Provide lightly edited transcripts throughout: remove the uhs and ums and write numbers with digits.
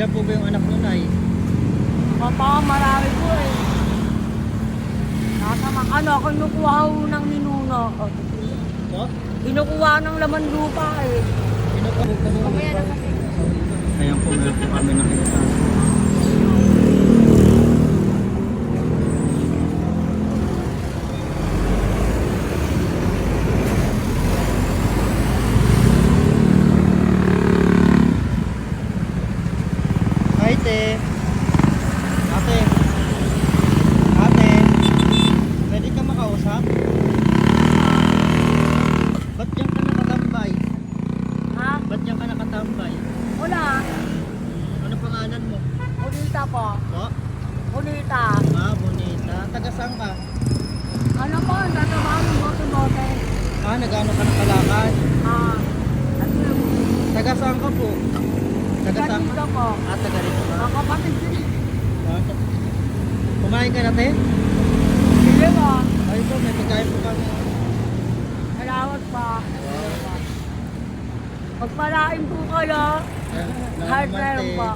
Ilan po ba yung anak mo, Nay? Marami po eh. Kinukuha ho ng ninuno. Po? Kinukuha ng laman lupa eh. Ayan po, meron po kami nakita. Hi, te. Ate. Ate. Pwede ka makausap? Ba't diyan ka nakatambay? Ha? Ba't diyan ka nakatambay? Wala. Ano pangalan mo? Bonita po. Po? Bonita. Ah, Bonita. Taga saan ka? Ano po? Natamaan ng bote-bote. Ah, nag-ano ka ng kalakad? Ah. At yung Taga saan ka po? Taga saan ka? dito po. Ah, taga rito ka? Ang kapatid din. Ah, kumain ka na, te? Sige po. Ay po, may pagkain po kami. Salamat pa. Pagpalain po kayo. Hard na Te. lang po.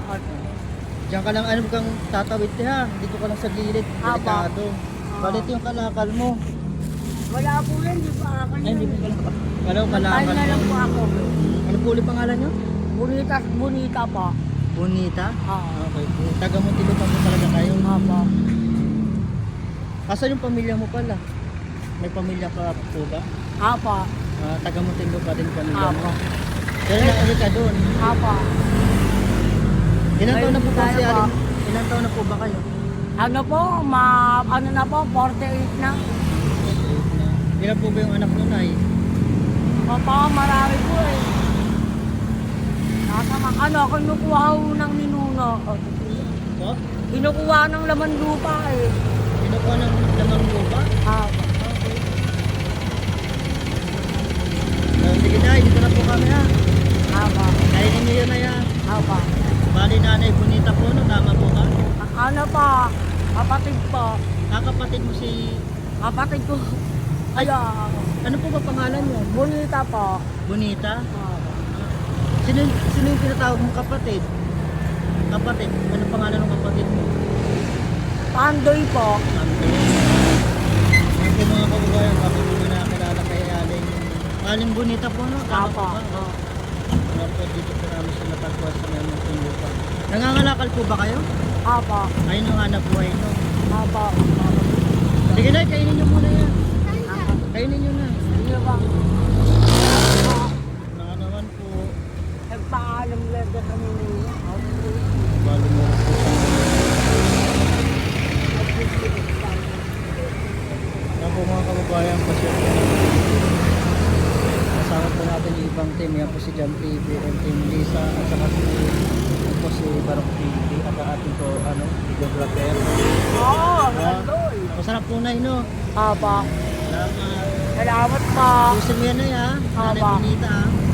Diyan ka lang, ano kang tatawid, te, ha? Dito ka lang sa gilid. Apa. Delikado. Balit yung kalakal mo. Wala po yan. Di pa ako Ay, hindi mo yun. kalakal. Kalaw Tayo kalakal na lang mo. po ako. Ano po ulit pangalan nyo? Bonita po. Bonita? Oo. Okay po. Taga Muntinlupa po talaga kayo. Opo. Asan yung pamilya mo pala? May pamilya ka po ba? Opo. Taga Muntinlupa din pamilya mo. Opo. Pero nakali ka doon. Opo. Ilan taon na po ba si Tayo po. Aling? Ilan taon na po ba kayo? Ano po? Ano na po? 48 na. Ilan po ba yung anak mo, Nay? Marami po eh. Kinukuha ho ng ninuno. Po? Kinukuha ng laman lupa eh. Kinukuha ng lamang lupa? Opo. Sige, Nay, dito na po kami, ha? Opo. Kainin niyo yun na yan. Opo. Bali, Nanay Bonita po, no? Tama po ba? Ano pa? Kapatid po. Kapatid mo si... Kapatid ko. Ay, Ano po ba pangalan niyo? Bonita po. Bonita? Opo. Sino yung tinatawag mong kapatid? Kapatid? Ano pangalan ng kapatid mo? Pandoy po. Yan po mga kababayan, kami po na nakakilala kay Aling. Aling Bonita po, no? Tama po Opo. ba? Meron po dito po namin sa natagpuan sa mga Muntinlupa. Nangangalakal po ba kayo? Opo. Ayun yung hanap buhay, no? Opo. Sige na, kainin nyo muna yan. Kainin nyo na. Ano ba? Naka naman po. Nagpaalam lang ka kami nila. Balo mo po sa yan po mga kababayan, pasyon po. Kasama po natin yung ibang team. Yan po si Jam TV and Team Lisa at saka si Barok TV at ang ating po videographer. Oo, Pandoy. Masarap po na no? Opo. Salamat. Salamat po. Gusto mo yan na ya? Nanay Aba. Bonita, ha?